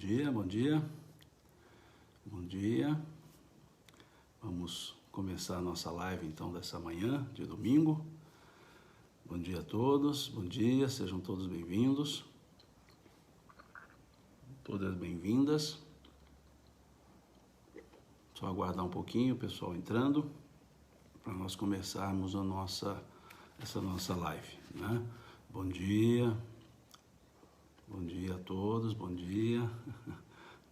dia, bom dia, bom dia. Vamos começar a nossa live então dessa manhã de domingo. Bom dia a todos, bom dia, sejam todos bem-vindos, todas bem-vindas. Só aguardar um pouquinho o pessoal entrando para nós começarmos essa nossa live, né? Bom dia a todos, bom dia,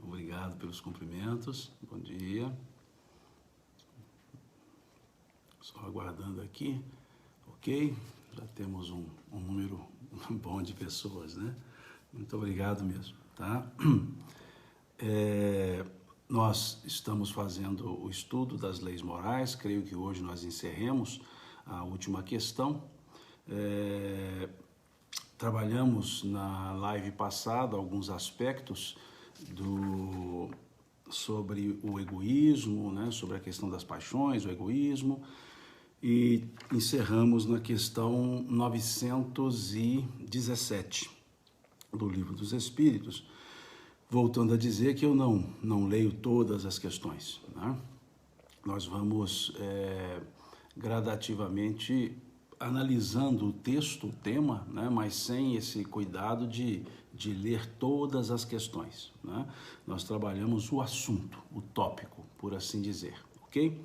obrigado pelos cumprimentos, bom dia. Só aguardando aqui, ok? Já temos um número bom de pessoas, né? Muito obrigado mesmo, tá? Nós estamos fazendo o estudo das leis morais, creio que hoje nós encerremos a última questão. Trabalhamos na live passada alguns aspectos sobre o egoísmo, né? Sobre a questão das paixões, o egoísmo, e encerramos na questão 917 do Livro dos Espíritos, voltando a dizer que eu não leio todas as questões, né? Nós vamos gradativamente analisando o texto, o tema, né? Mas sem esse cuidado de ler todas as questões, né? Nós trabalhamos o assunto, o tópico, por assim dizer, ok?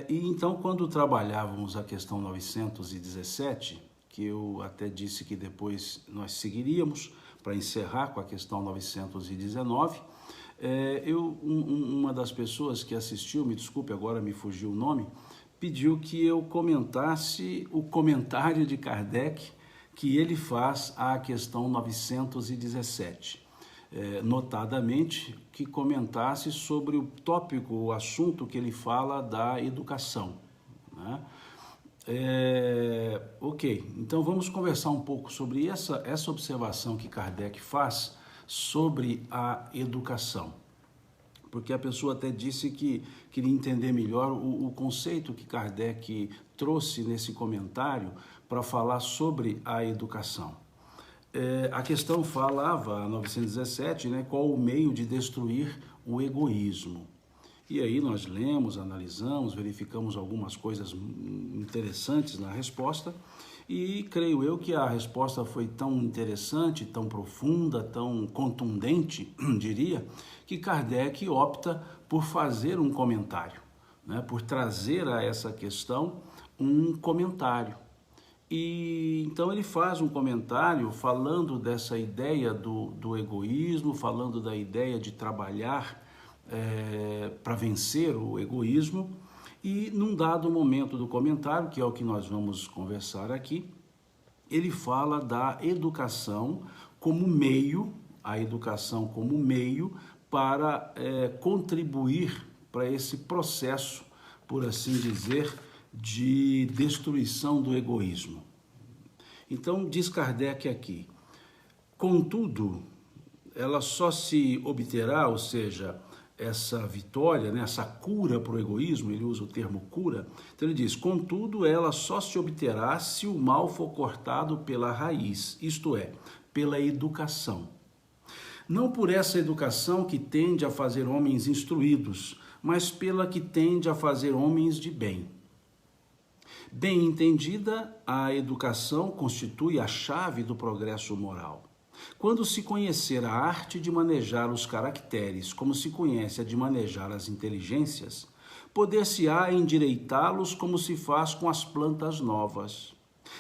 E então, quando trabalhávamos a questão 917, que eu até disse que depois nós seguiríamos para encerrar com a questão 919, uma das pessoas que assistiu, me desculpe, agora me fugiu o nome, pediu que eu comentasse o comentário de Kardec que ele faz à questão 917. Notadamente, que comentasse sobre o tópico, o assunto que ele fala da educação, né? Ok, então vamos conversar um pouco sobre essa observação que Kardec faz sobre a educação. Porque a pessoa até disse que queria entender melhor o conceito que Kardec trouxe nesse comentário para falar sobre a educação. A questão falava, a 917, né, qual o meio de destruir o egoísmo. E aí nós lemos, analisamos, verificamos algumas coisas interessantes na resposta, e creio eu que a resposta foi tão interessante, tão profunda, tão contundente, diria, que Kardec opta por fazer um comentário, né, por trazer a essa questão um comentário. E então ele faz um comentário falando dessa ideia do egoísmo, falando da ideia de trabalhar para vencer o egoísmo, e num dado momento do comentário, que é o que nós vamos conversar aqui, ele fala da educação como meio, a educação como meio para contribuir para esse processo, por assim dizer, de destruição do egoísmo. Então, diz Kardec aqui, contudo, ela só se obterá, ou seja, essa vitória, né, essa cura para o egoísmo, ele usa o termo cura, então ele diz, contudo, ela só se obterá se o mal for cortado pela raiz, isto é, pela educação. Não por essa educação que tende a fazer homens instruídos, mas pela que tende a fazer homens de bem. Bem entendida, a educação constitui a chave do progresso moral. Quando se conhecer a arte de manejar os caracteres, como se conhece a de manejar as inteligências, poder-se-á endireitá-los como se faz com as plantas novas.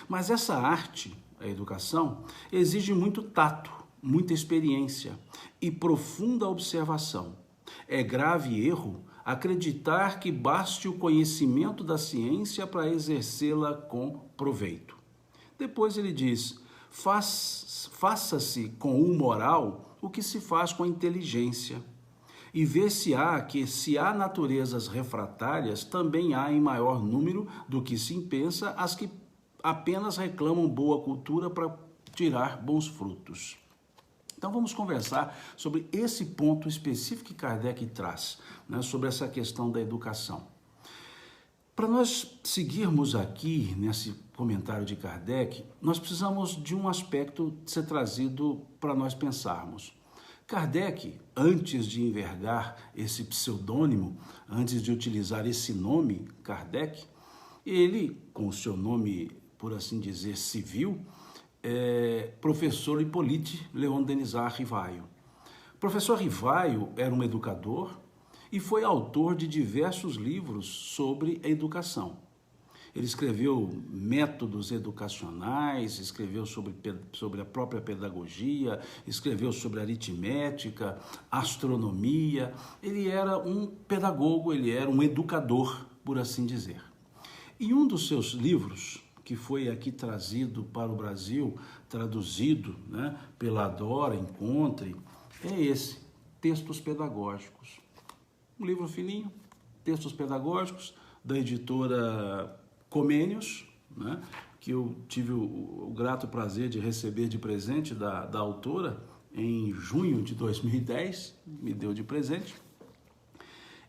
Mas essa arte, a educação, exige muito tato, muita experiência e profunda observação. É grave erro acreditar que baste o conhecimento da ciência para exercê-la com proveito. Depois ele diz, faça-se com o moral o que se faz com a inteligência, e ver-se-á que se há naturezas refratárias, também há em maior número do que se pensa as que apenas reclamam boa cultura para tirar bons frutos. Então vamos conversar sobre esse ponto específico que Kardec traz, né, sobre essa questão da educação. Para nós seguirmos aqui nesse comentário de Kardec, nós precisamos de um aspecto ser trazido para nós pensarmos. Kardec, antes de envergar esse pseudônimo, antes de utilizar esse nome, Kardec, ele, com o seu nome, por assim dizer, civil, professor Hippolyte Léon Denisard Rivaio. Professor Rivaio era um educador e foi autor de diversos livros sobre a educação. Ele escreveu métodos educacionais, escreveu sobre a própria pedagogia, escreveu sobre aritmética, astronomia. Ele era um pedagogo, ele era um educador, por assim dizer. E um dos seus livros, que foi aqui trazido para o Brasil, traduzido, né, pela Dora Encontre, é esse, Textos Pedagógicos. Um livro fininho, Textos Pedagógicos, da editora Comênios, né, que eu tive o grato prazer de receber de presente da autora em junho de 2010, me deu de presente.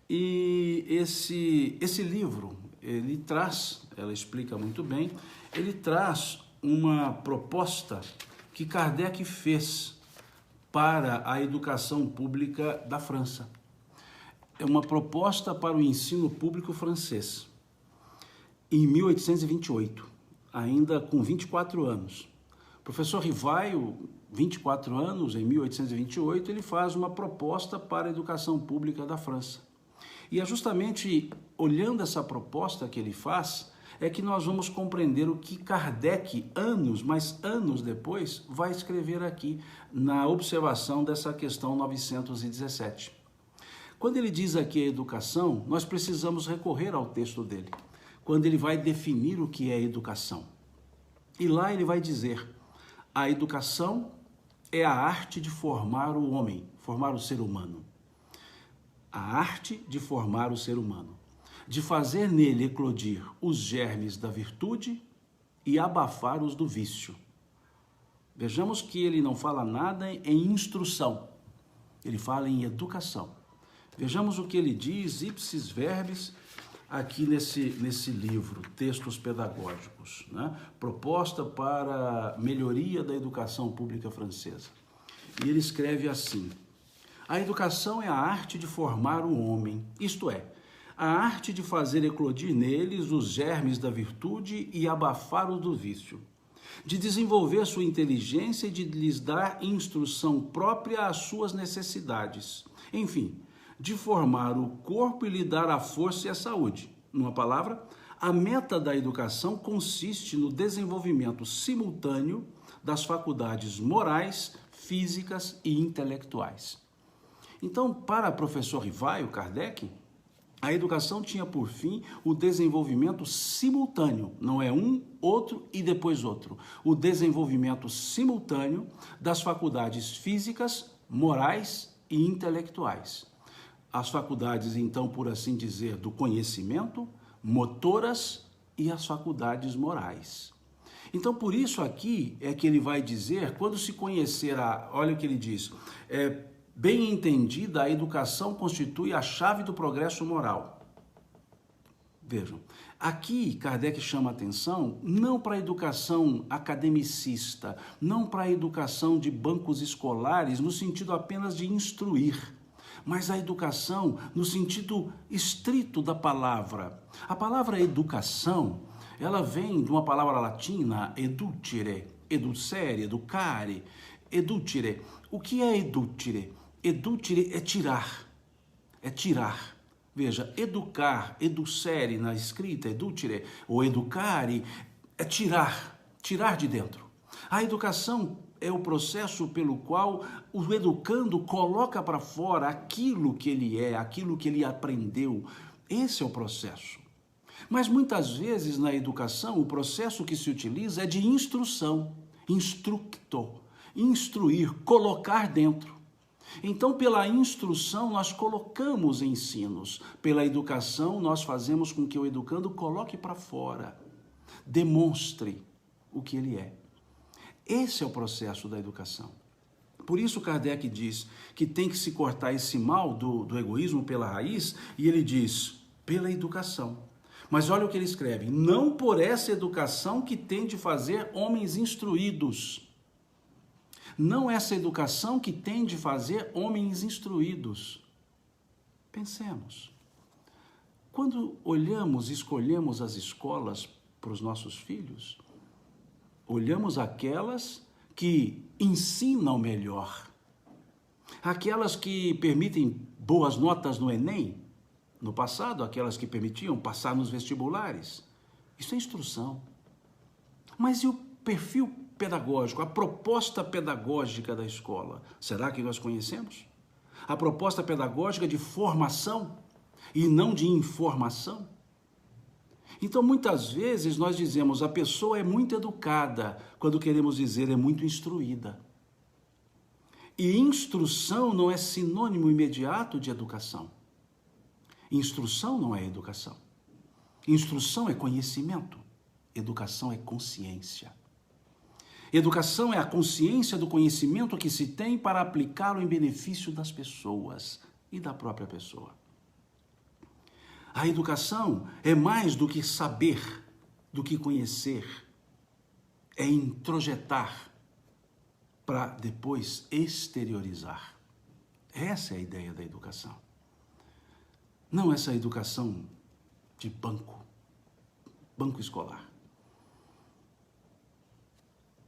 E esse livro, ele traz, ela explica muito bem, ele traz uma proposta que Kardec fez para a educação pública da França. É uma proposta para o ensino público francês. Em 1828, ainda com 24 anos. O professor Rivaio, 24 anos, em 1828, ele faz uma proposta para a educação pública da França. E é justamente olhando essa proposta que ele faz, é que nós vamos compreender o que Kardec, anos depois, vai escrever aqui na observação dessa questão 917. Quando ele diz aqui a educação, nós precisamos recorrer ao texto dele, quando ele vai definir o que é educação. E lá ele vai dizer, a educação é a arte de formar o homem, formar o ser humano. A arte de formar o ser humano, de fazer nele eclodir os germes da virtude e abafar os do vício. Vejamos que ele não fala nada em instrução, ele fala em educação. Vejamos o que ele diz, ipsis verbis, aqui nesse livro, Textos Pedagógicos, né? Proposta para melhoria da educação pública francesa. E ele escreve assim, a educação é a arte de formar o homem, isto é, a arte de fazer eclodir neles os germes da virtude e abafar os do vício, de desenvolver sua inteligência e de lhes dar instrução própria às suas necessidades, enfim, de formar o corpo e lhe dar a força e a saúde. Numa palavra, a meta da educação consiste no desenvolvimento simultâneo das faculdades morais, físicas e intelectuais. Então, para o professor Rivaio, Kardec, a educação tinha por fim o desenvolvimento simultâneo, não é um, outro e depois outro. O desenvolvimento simultâneo das faculdades físicas, morais e intelectuais. As faculdades, então, por assim dizer, do conhecimento, motoras e as faculdades morais. Então, por isso aqui é que ele vai dizer, quando se conhecer olha o que ele diz, bem entendida, a educação constitui a chave do progresso moral. Vejam, aqui Kardec chama atenção não para a educação academicista, não para a educação de bancos escolares, no sentido apenas de instruir, mas a educação no sentido estrito da palavra. A palavra educação, ela vem de uma palavra latina, educere, educere, educare, educere. O que é educere? Educere é tirar, é tirar. Veja, educar, educere na escrita, educere, ou educare, é tirar, tirar de dentro. A educação é o processo pelo qual o educando coloca para fora aquilo que ele é, aquilo que ele aprendeu. Esse é o processo. Mas muitas vezes na educação o processo que se utiliza é de instrução, instructo, instruir, colocar dentro. Então, pela instrução, nós colocamos ensinos. Pela educação, nós fazemos com que o educando coloque para fora, demonstre o que ele é. Esse é o processo da educação. Por isso, Kardec diz que tem que se cortar esse mal do egoísmo pela raiz, e ele diz, pela educação. Mas olha o que ele escreve, não por essa educação que tem de fazer homens instruídos. Não essa educação que tem de fazer homens instruídos. Pensemos. Quando olhamos e escolhemos as escolas para os nossos filhos, olhamos aquelas que ensinam melhor, aquelas que permitem boas notas no Enem, no passado, aquelas que permitiam passar nos vestibulares. Isso é instrução. Mas e o perfil pedagógico, a proposta pedagógica da escola? Será que nós conhecemos? A proposta pedagógica de formação e não de informação? Então, muitas vezes nós dizemos a pessoa é muito educada, quando queremos dizer é muito instruída. E instrução não é sinônimo imediato de educação. Instrução não é educação. Instrução é conhecimento. Educação é consciência. Educação é a consciência do conhecimento que se tem para aplicá-lo em benefício das pessoas e da própria pessoa. A educação é mais do que saber, do que conhecer. É introjetar para depois exteriorizar. Essa é a ideia da educação. Não essa educação de banco escolar.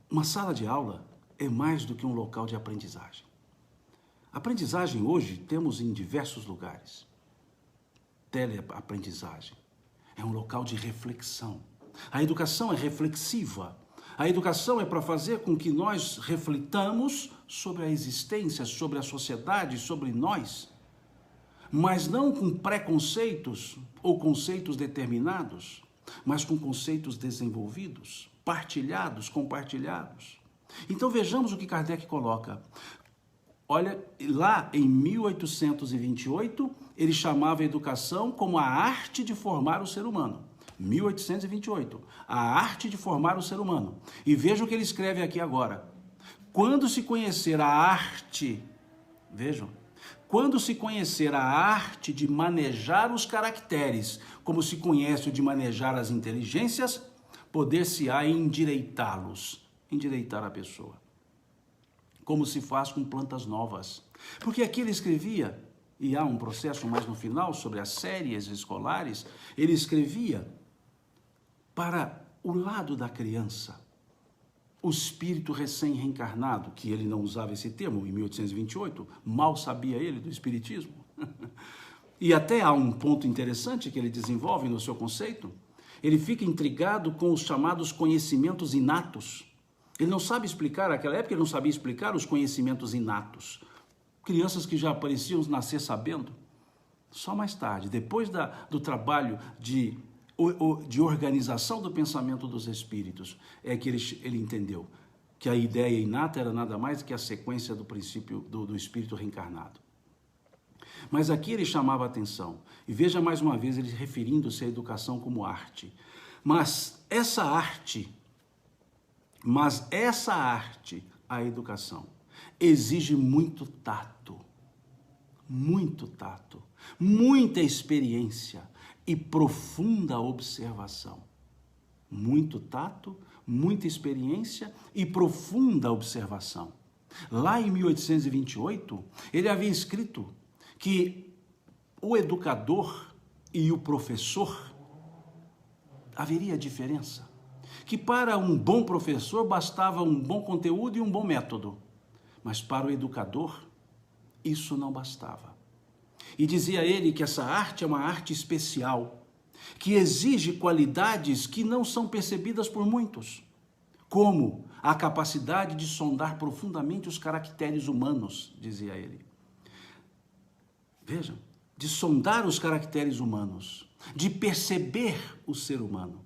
Uma sala de aula é mais do que um local de aprendizagem. Aprendizagem hoje temos em diversos lugares. Teleaprendizagem é um local de reflexão. A educação é reflexiva. A educação é para fazer com que nós reflitamos sobre a existência, sobre a sociedade, sobre nós, mas não com preconceitos ou conceitos determinados, mas com conceitos desenvolvidos, partilhados, compartilhados. Então vejamos o que Kardec coloca. Olha, lá em 1828, ele chamava a educação como a arte de formar o ser humano. 1828, a arte de formar o ser humano. E veja o que ele escreve aqui agora. Quando se conhecer a arte, vejam, quando se conhecer a arte de manejar os caracteres, como se conhece o de manejar as inteligências, poder-se-á endireitá-los, endireitar a pessoa, como se faz com plantas novas. Porque aqui ele escrevia, e há um processo mais no final sobre as séries escolares, ele escrevia para o lado da criança, o espírito recém-reencarnado, que ele não usava esse termo em 1828, mal sabia ele do espiritismo. E até há um ponto interessante que ele desenvolve no seu conceito, ele fica intrigado com os chamados conhecimentos inatos. Ele não sabe explicar, naquela época ele não sabia explicar os conhecimentos inatos. Crianças que já pareciam nascer sabendo. Só mais tarde, depois do trabalho de organização do pensamento dos espíritos, é que ele entendeu que a ideia inata era nada mais do que a sequência do princípio do espírito reencarnado. Mas aqui ele chamava a atenção, e veja mais uma vez ele referindo-se à educação como arte. Mas essa arte, a educação, exige muito tato, muita experiência e profunda observação. Muito tato, muita experiência e profunda observação. Lá em 1828, ele havia escrito que o educador e o professor haveria diferença. Que para um bom professor bastava um bom conteúdo e um bom método, mas para o educador isso não bastava. E dizia ele que essa arte é uma arte especial, que exige qualidades que não são percebidas por muitos, como a capacidade de sondar profundamente os caracteres humanos, dizia ele. Vejam, de sondar os caracteres humanos, de perceber o ser humano.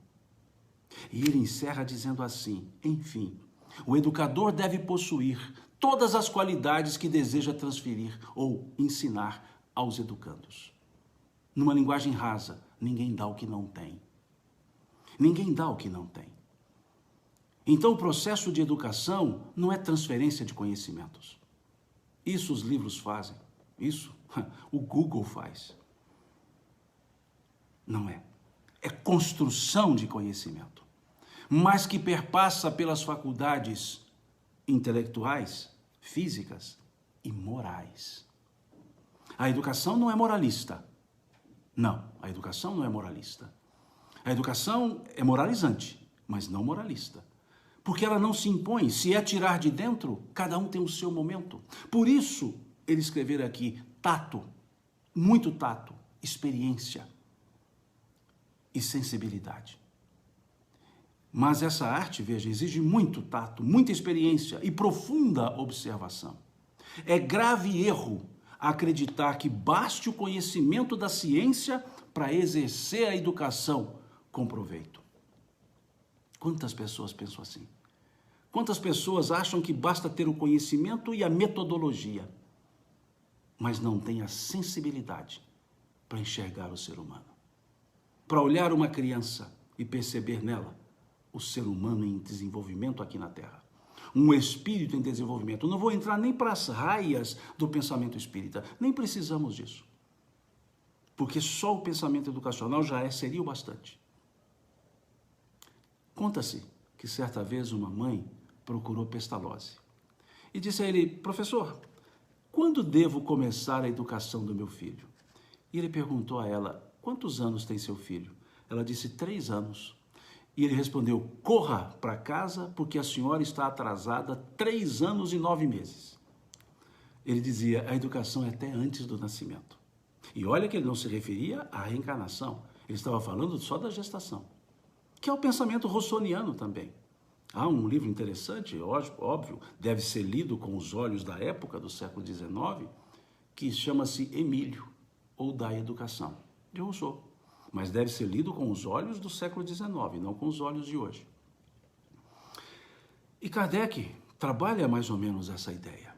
E ele encerra dizendo assim, enfim, o educador deve possuir todas as qualidades que deseja transferir ou ensinar aos educandos. Numa linguagem rasa, ninguém dá o que não tem. Ninguém dá o que não tem. Então o processo de educação não é transferência de conhecimentos. Isso os livros fazem, isso o Google faz. Não é. É construção de conhecimento, mas que perpassa pelas faculdades intelectuais, físicas e morais. A educação não é moralista. Não, a educação não é moralista. A educação é moralizante, mas não moralista. Porque ela não se impõe. Se é tirar de dentro, cada um tem o seu momento. Por isso, ele escrever aqui, tato, muito tato, experiência e sensibilidade. Mas essa arte, veja, exige muito tato, muita experiência e profunda observação. É grave erro acreditar que baste o conhecimento da ciência para exercer a educação com proveito. Quantas pessoas pensam assim? Quantas pessoas acham que basta ter o conhecimento e a metodologia, mas não têm a sensibilidade para enxergar o ser humano, para olhar uma criança e perceber nela o ser humano em desenvolvimento aqui na Terra, um espírito em desenvolvimento. Eu não vou entrar nem para as raias do pensamento espírita, nem precisamos disso, porque só o pensamento educacional já seria o bastante. Conta-se que certa vez uma mãe procurou Pestalozzi e disse a ele: professor, quando devo começar a educação do meu filho? E ele perguntou a ela: quantos anos tem seu filho? Ela disse: 3 anos. E ele respondeu: corra para casa, porque a senhora está atrasada 3 anos e 9 meses. Ele dizia: a educação é até antes do nascimento. E olha que ele não se referia à reencarnação, ele estava falando só da gestação, que é o pensamento rossoniano também. Há um livro interessante, óbvio, deve ser lido com os olhos da época do século XIX, que chama-se Emílio, ou Da Educação, de Rousseau. Mas deve ser lido com os olhos do século XIX, não com os olhos de hoje. E Kardec trabalha mais ou menos essa ideia.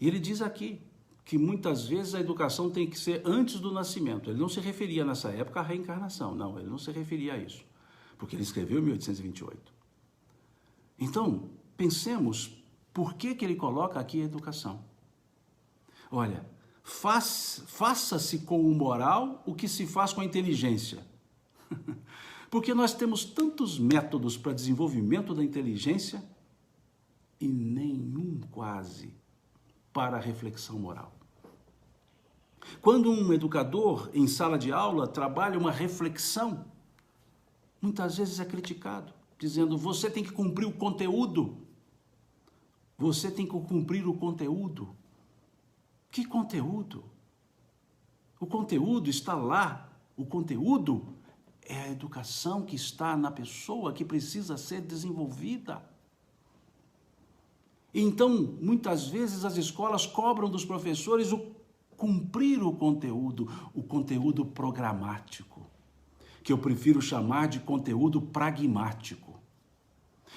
E ele diz aqui que muitas vezes a educação tem que ser antes do nascimento. Ele não se referia nessa época à reencarnação, não, ele não se referia a isso, porque ele escreveu em 1828. Então, pensemos por que ele coloca aqui a educação. Olha, faça-se com o moral o que se faz com a inteligência. Porque nós temos tantos métodos para desenvolvimento da inteligência e nenhum quase para a reflexão moral. Quando um educador em sala de aula trabalha uma reflexão, muitas vezes é criticado, dizendo: você tem que cumprir o conteúdo. Você tem que cumprir o conteúdo. Que conteúdo? O conteúdo está lá. O conteúdo é a educação que está na pessoa, que precisa ser desenvolvida. Então, muitas vezes as escolas cobram dos professores o cumprir o conteúdo programático, que eu prefiro chamar de conteúdo pragmático,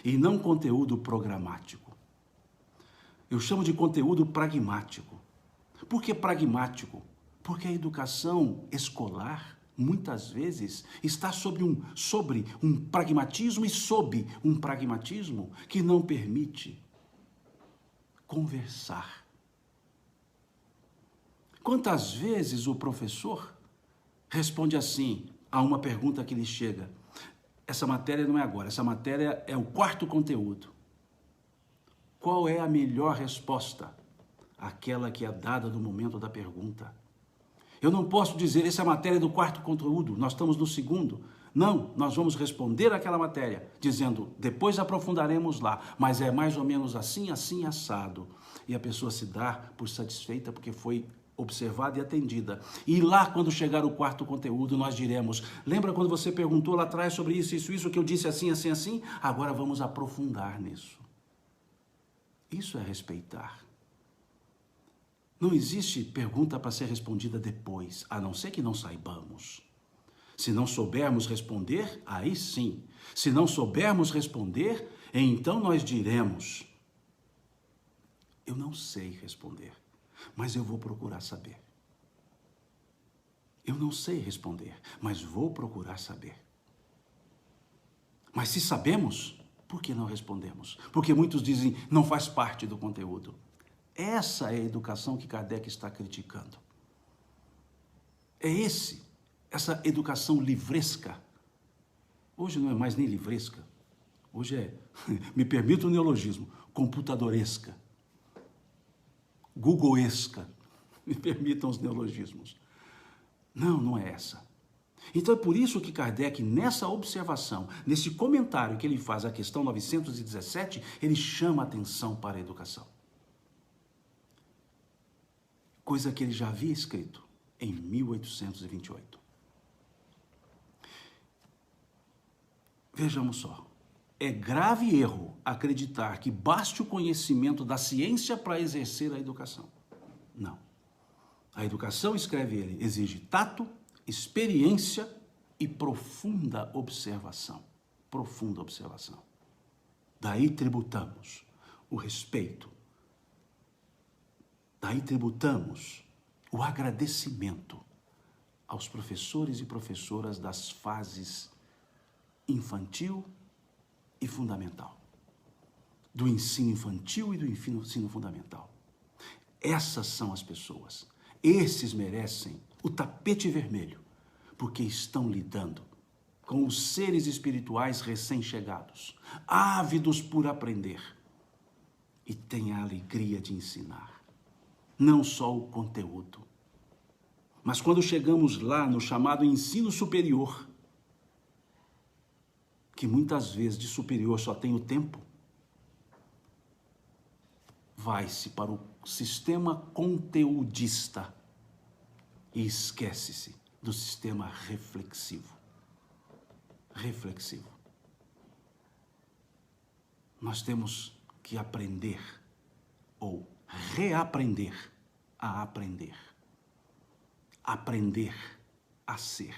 e não conteúdo programático. Eu chamo de conteúdo pragmático. Por que pragmático? Porque a educação escolar, muitas vezes, está sobre um pragmatismo e sob um pragmatismo que não permite conversar. Quantas vezes o professor responde assim a uma pergunta que lhe chega: essa matéria não é agora, essa matéria é o 4º conteúdo. Qual é a melhor resposta? Aquela que é dada no momento da pergunta. Eu não posso dizer: essa é a matéria do 4º conteúdo, nós estamos no 2º. Não, nós vamos responder aquela matéria, dizendo: depois aprofundaremos lá, mas é mais ou menos assim, assim, assado. E a pessoa se dá por satisfeita porque foi observada e atendida. E lá, quando chegar o 4º conteúdo, nós diremos: lembra quando você perguntou lá atrás sobre isso, que eu disse assim, assim, assim? Agora vamos aprofundar nisso. Isso é respeitar. Não existe pergunta para ser respondida depois, a não ser que não saibamos. Se não soubermos responder, aí sim. Se não soubermos responder, então nós diremos: eu não sei responder, mas eu vou procurar saber. Eu não sei responder, mas vou procurar saber. Mas se sabemos, por que não respondemos? Porque muitos dizem: não faz parte do conteúdo. Essa é a educação que Kardec está criticando. É essa educação livresca. Hoje não é mais nem livresca. Hoje é, me permita o neologismo, computadoresca, googleesca. Me permitam os neologismos. Não, não é essa. Então é por isso que Kardec, nessa observação, nesse comentário que ele faz à questão 917, ele chama a atenção para a educação. Coisa que ele já havia escrito em 1828. Vejamos só. É grave erro acreditar que baste o conhecimento da ciência para exercer a educação. Não. A educação, escreve ele, exige tato, experiência e profunda observação. Profunda observação. Daí tributamos o respeito. Daí tributamos o agradecimento aos professores e professoras das fases infantil e fundamental. Do ensino infantil e do ensino fundamental. Essas são as pessoas. Esses merecem o tapete vermelho, porque estão lidando com os seres espirituais recém-chegados, ávidos por aprender, e têm a alegria de ensinar, não só o conteúdo, mas quando chegamos lá no chamado ensino superior, que muitas vezes de superior só tem o tempo, vai-se para o sistema conteudista e esquece-se do sistema reflexivo. Reflexivo. Nós temos que aprender ou reaprender a aprender. Aprender a ser.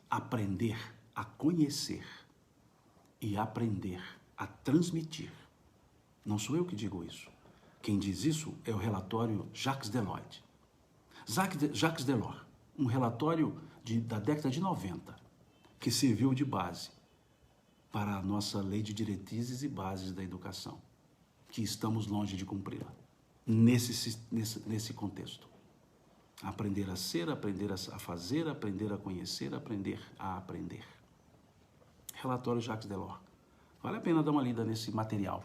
Aprender a conhecer e aprender a transmitir. Não sou eu que digo isso. Quem diz isso é o relatório Jacques Delors. Jacques Delors, um relatório da década de 90, que serviu de base para a nossa lei de diretrizes e bases da educação, que estamos longe de cumpri-la, nesse contexto. Aprender a ser, aprender a fazer, aprender a conhecer, aprender a aprender. Relatório Jacques Delors. Vale a pena dar uma lida nesse material,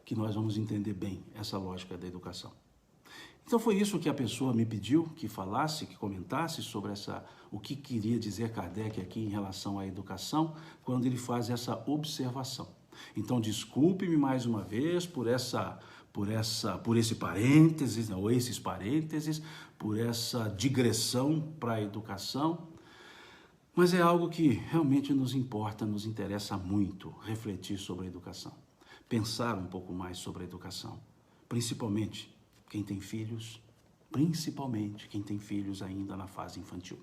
que nós vamos entender bem essa lógica da educação. Então foi isso que a pessoa me pediu, que falasse, que comentasse sobre o que queria dizer Kardec aqui em relação à educação, quando ele faz essa observação. Então desculpe-me mais uma vez por esse parênteses, ou esses parênteses, por essa digressão para a educação, mas é algo que realmente nos importa, nos interessa muito refletir sobre a educação, pensar um pouco mais sobre a educação, principalmente quem tem filhos, ainda na fase infantil.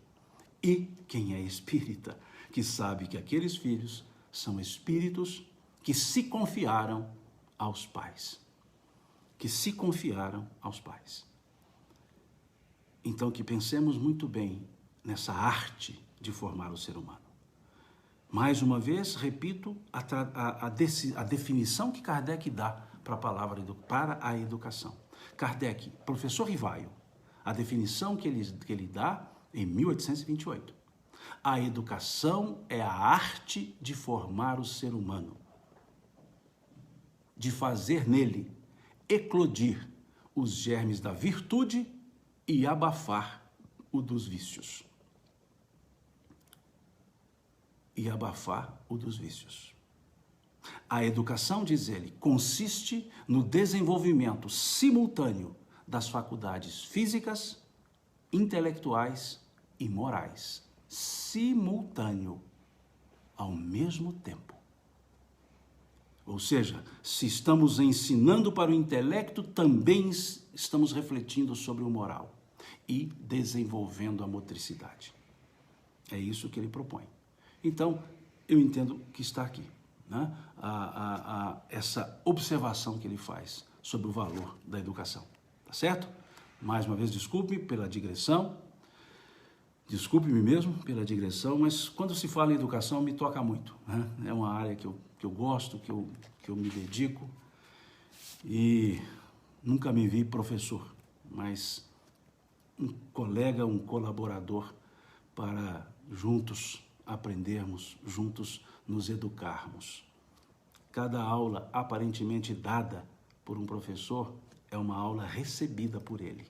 E quem é espírita, que sabe que aqueles filhos são espíritos que se confiaram aos pais. Então, que pensemos muito bem nessa arte de formar o ser humano. Mais uma vez, repito, a definição que Kardec dá para a palavra, para a educação. Kardec, professor Rivaio, a definição que ele dá em 1828. A educação é a arte de formar o ser humano, de fazer nele eclodir os germes da virtude e abafar o dos vícios. A educação, diz ele, consiste no desenvolvimento simultâneo das faculdades físicas, intelectuais e morais. Simultâneo, ao mesmo tempo. Ou seja, se estamos ensinando para o intelecto, também estamos refletindo sobre o moral e desenvolvendo a motricidade. É isso que ele propõe. Então, eu entendo que está aqui, né? Essa observação que ele faz sobre o valor da educação. Tá certo? Mais uma vez, desculpe pela digressão. Desculpe-me mesmo pela digressão, mas quando se fala em educação, me toca muito, né? É uma área que eu gosto, que eu me dedico, e nunca me vi professor, mas um colega, um colaborador para juntos aprendermos, juntos nos educarmos. Cada aula aparentemente dada por um professor é uma aula recebida por ele.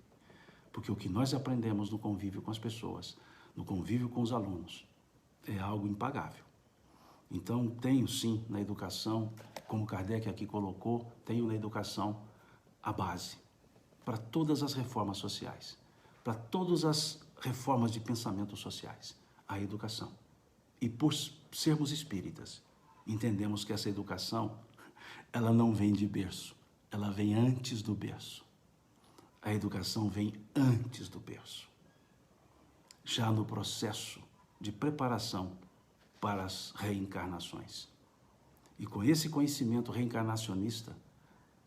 Porque o que nós aprendemos no convívio com as pessoas, no convívio com os alunos, é algo impagável. Então, tenho sim na educação, como Kardec aqui colocou, tenho na educação a base para todas as reformas sociais, para todas as reformas de pensamento sociais, a educação. E por sermos espíritas, entendemos que essa educação, ela não vem de berço, ela vem antes do berço. A educação vem antes do berço, já no processo de preparação para as reencarnações. E com esse conhecimento reencarnacionista,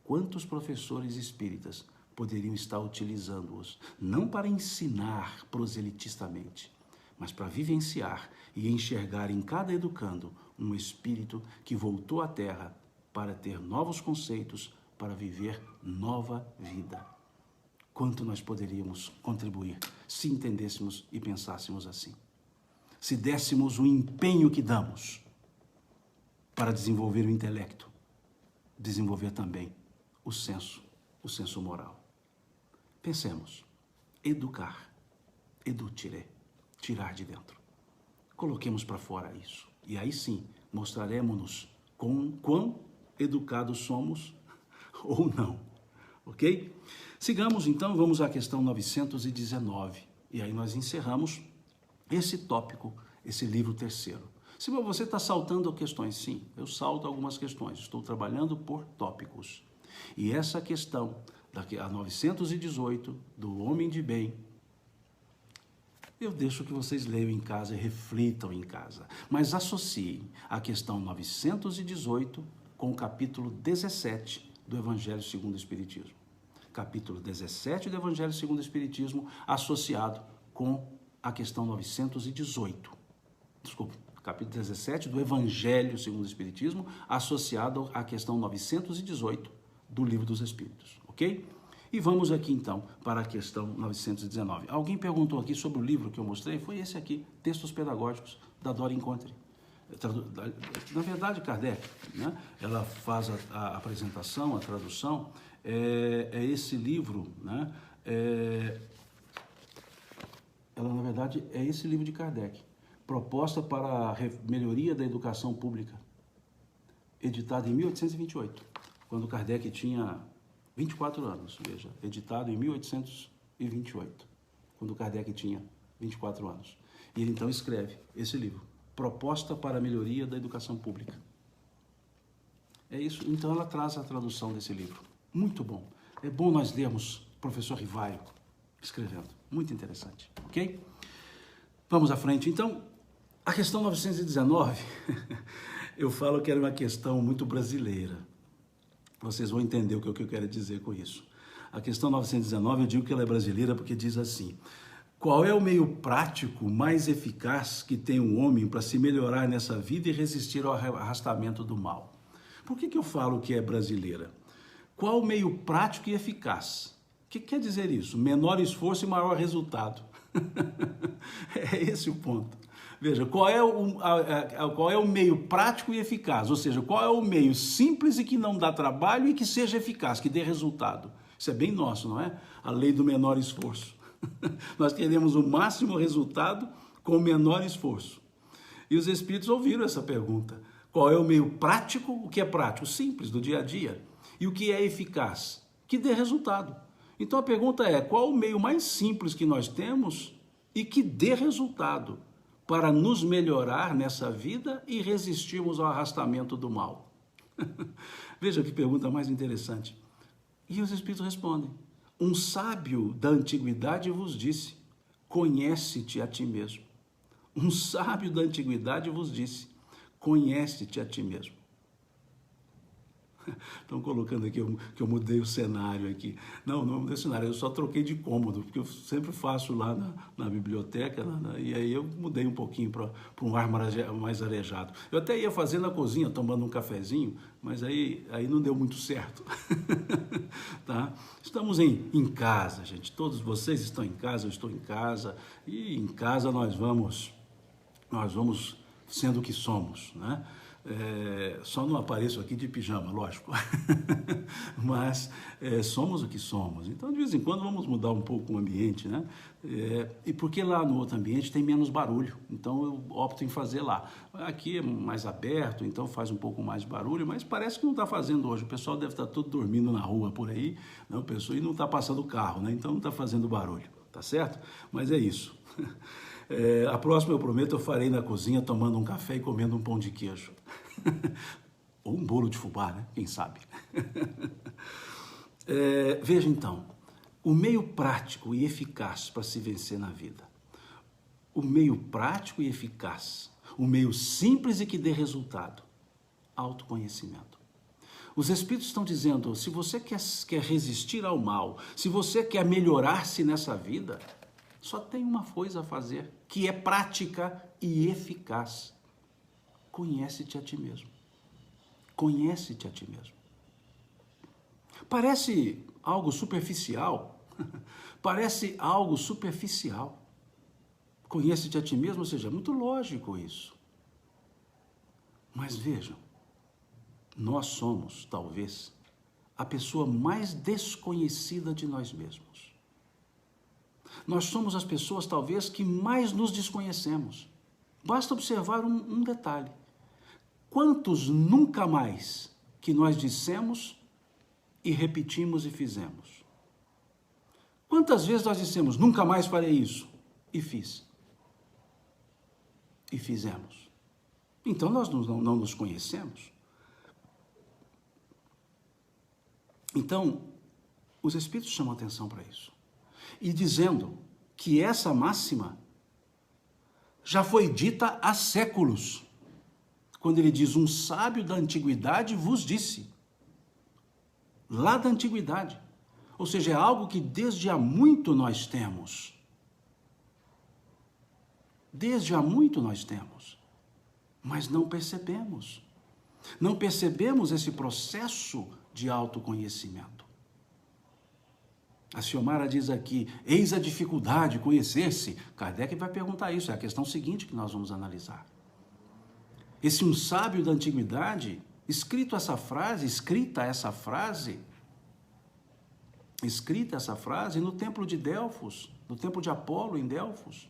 quantos professores espíritas poderiam estar utilizando-os, não para ensinar proselitistamente, mas para vivenciar e enxergar em cada educando um espírito que voltou à Terra para ter novos conceitos, para viver nova vida. Quanto nós poderíamos contribuir se entendêssemos e pensássemos assim? Se dessemos o empenho que damos para desenvolver o intelecto, desenvolver também o senso moral. Pensemos, educar, edutire, tirar de dentro. Coloquemos para fora isso. E aí sim, mostraremos-nos quão educados somos ou não. Ok? Sigamos então, vamos à questão 919. E aí nós encerramos esse tópico, esse livro terceiro. Se você está saltando questões, sim, eu salto algumas questões. Estou trabalhando por tópicos. E essa questão, a 918, do homem de bem, eu deixo que vocês leiam em casa e reflitam em casa. Mas associem a questão 918 com o capítulo 17 do Evangelho segundo o Espiritismo. Capítulo 17 do Evangelho segundo o Espiritismo, associado com a questão 918. Desculpa, capítulo 17 do Evangelho segundo o Espiritismo, associado à questão 918 do Livro dos Espíritos, ok? E vamos aqui então para a questão 919. Alguém perguntou aqui sobre o livro que eu mostrei, foi esse aqui, Textos Pedagógicos, da Dora Encontre. Na verdade, Kardec, né, ela faz a apresentação, a tradução, é esse livro, né, ela na verdade é esse livro de Kardec, Proposta para a Melhoria da Educação Pública, editado em 1828, quando Kardec tinha 24 anos, veja, editado em 1828, quando Kardec tinha 24 anos. E ele então escreve esse livro, Proposta para a Melhoria da Educação Pública. É isso, então ela traz a tradução desse livro. Muito bom. É bom nós lermos professor Rivaio escrevendo. Muito interessante, ok? Vamos à frente. Então, a questão 919, eu falo que era uma questão muito brasileira. Vocês vão entender o que eu quero dizer com isso. A questão 919, eu digo que ela é brasileira porque diz assim: qual é o meio prático mais eficaz que tem um homem para se melhorar nessa vida e resistir ao arrastamento do mal? Por que eu falo que é brasileira? Qual o meio prático e eficaz? O que quer dizer isso? Menor esforço e maior resultado. É esse o ponto. Veja, qual é o meio prático e eficaz? Ou seja, qual é o meio simples e que não dá trabalho e que seja eficaz, que dê resultado? Isso é bem nosso, não é? A lei do menor esforço. Nós queremos o máximo resultado com o menor esforço. E os espíritos ouviram essa pergunta. Qual é o meio prático? O que é prático? Simples, do dia a dia. E o que é eficaz? Que dê resultado. Então a pergunta é, qual o meio mais simples que nós temos e que dê resultado para nos melhorar nessa vida e resistirmos ao arrastamento do mal? Veja que pergunta mais interessante. E os espíritos respondem: um sábio da antiguidade vos disse, conhece-te a ti mesmo. Um sábio da antiguidade vos disse, conhece-te a ti mesmo. Estão colocando aqui que eu mudei o cenário aqui. Não mudei o cenário, eu só troquei de cômodo, porque eu sempre faço lá na biblioteca, e aí eu mudei um pouquinho para um ar mais arejado. Eu até ia fazer na cozinha, tomando um cafezinho, mas aí não deu muito certo. Tá? Estamos em casa, gente. Todos vocês estão em casa, eu estou em casa, e em casa nós vamos sendo o que somos, né? Só não apareço aqui de pijama, lógico. Mas somos o que somos. Então, de vez em quando, vamos mudar um pouco o ambiente, né? E porque lá no outro ambiente tem menos barulho. Então, eu opto em fazer lá. Aqui é mais aberto, então faz um pouco mais de barulho, mas parece que não está fazendo hoje. O pessoal deve estar todo dormindo na rua por aí, né? O pessoal, e não está passando carro, né? Então, não está fazendo barulho, tá certo? Mas é isso. A próxima, eu prometo, eu farei na cozinha tomando um café e comendo um pão de queijo. Ou um bolo de fubá, né? Quem sabe? Veja então, o meio prático e eficaz para se vencer na vida. O meio prático e eficaz. O meio simples e que dê resultado. Autoconhecimento. Os Espíritos estão dizendo, se você quer resistir ao mal, se você quer melhorar-se nessa vida, só tem uma coisa a fazer, que é prática e eficaz. Conhece-te a ti mesmo. Conhece-te a ti mesmo. Parece algo superficial. Parece algo superficial. Conhece-te a ti mesmo, ou seja, é muito lógico isso. Mas vejam, nós somos, talvez, a pessoa mais desconhecida de nós mesmos. Nós somos as pessoas, talvez, que mais nos desconhecemos. Basta observar um detalhe. Quantos nunca mais que nós dissemos e repetimos e fizemos? Quantas vezes nós dissemos, nunca mais farei isso, e fiz? E fizemos. Então nós não nos conhecemos. Então, os Espíritos chamam atenção para isso. E dizendo que essa máxima já foi dita há séculos. Quando ele diz, um sábio da antiguidade vos disse. Lá da antiguidade. Ou seja, é algo que desde há muito nós temos. Desde há muito nós temos. Mas não percebemos. Não percebemos esse processo de autoconhecimento. A Xiomara diz aqui, eis a dificuldade, conhecer-se. Kardec vai perguntar isso, é a questão seguinte que nós vamos analisar. Esse um sábio da antiguidade, escrita essa frase no templo de Delfos, no templo de Apolo em Delfos.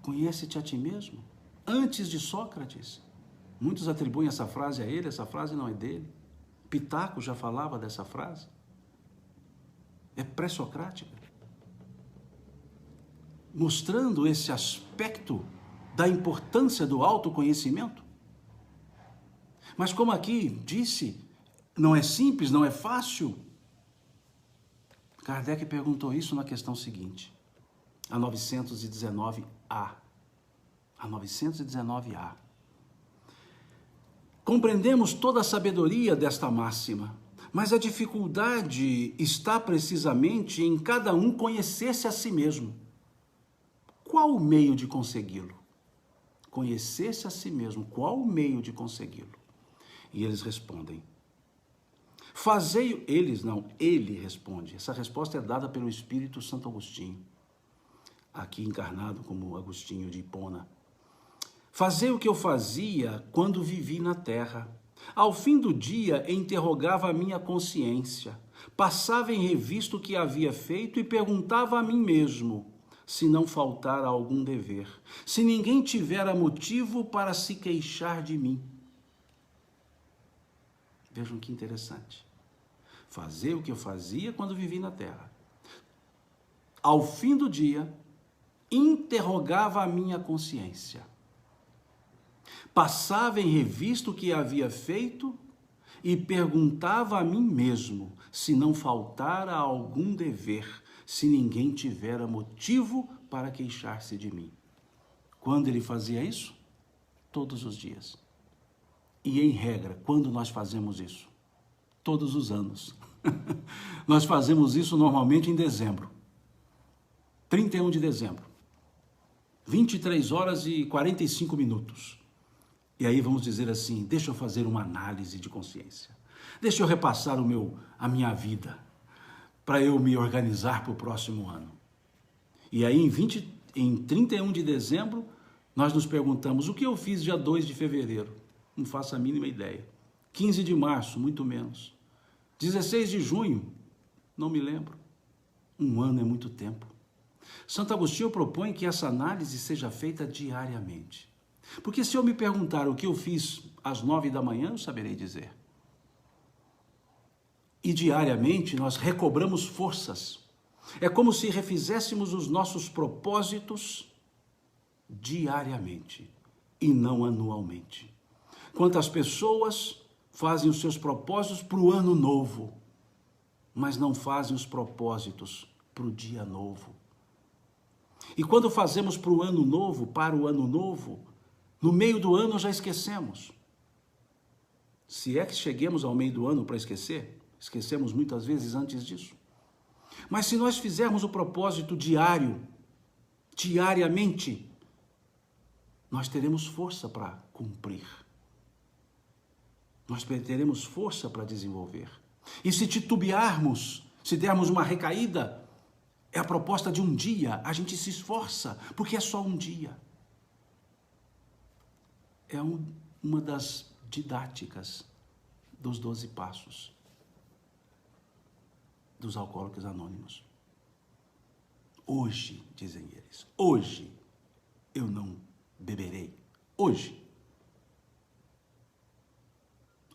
Conhece-te a ti mesmo, antes de Sócrates. Muitos atribuem essa frase a ele, essa frase não é dele. Pitaco já falava dessa frase. É pré-socrática. Mostrando esse aspecto da importância do autoconhecimento. Mas como aqui disse, não é simples, não é fácil. Kardec perguntou isso na questão seguinte, a 919A. A 919A. Compreendemos toda a sabedoria desta máxima, mas a dificuldade está precisamente em cada um conhecer-se a si mesmo. Qual o meio de consegui-lo? Conhecer-se a si mesmo, qual o meio de consegui-lo? E eles respondem. Ele responde. Essa resposta é dada pelo Espírito Santo Agostinho, aqui encarnado como Agostinho de Hipona. Fazei o que eu fazia quando vivi na terra. Ao fim do dia, interrogava a minha consciência, passava em revista o que havia feito e perguntava a mim mesmo, se não faltara algum dever, se ninguém tivera motivo para se queixar de mim. Vejam que interessante. Fazer o que eu fazia quando vivi na terra. Ao fim do dia, interrogava a minha consciência. Passava em revista o que havia feito e perguntava a mim mesmo se não faltara algum dever, se ninguém tivera motivo para queixar-se de mim. Quando ele fazia isso? Todos os dias. E em regra, quando nós fazemos isso? Todos os anos. Nós fazemos isso normalmente em dezembro. 31 de dezembro. 23 horas e 45 minutos. E aí vamos dizer assim, deixa eu fazer uma análise de consciência. Deixa eu repassar a minha vida, para eu me organizar para o próximo ano. E aí em 31 de dezembro, Nós nos perguntamos, o que eu fiz dia 2 de fevereiro? Não faço a mínima ideia. 15 de março, muito menos. 16 de junho, não me lembro. Um ano é muito tempo. Santo Agostinho propõe que essa análise seja feita diariamente. Porque se eu me perguntar o que eu fiz às 9 da manhã, eu saberei dizer. E diariamente nós recobramos forças. É como se refizéssemos os nossos propósitos diariamente e não anualmente. Quantas pessoas fazem os seus propósitos para o ano novo, mas não fazem os propósitos para o dia novo. E quando fazemos para o ano novo, no meio do ano já esquecemos. Se é que cheguemos ao meio do ano para esquecer, esquecemos muitas vezes antes disso. Mas se nós fizermos o propósito diariamente, nós teremos força para cumprir. Nós teremos força para desenvolver. E se titubearmos, se dermos uma recaída, é a proposta de um dia, a gente se esforça, porque é só um dia. É uma das didáticas dos 12 passos dos Alcoólicos Anônimos. Hoje, dizem eles, hoje eu não beberei. Hoje.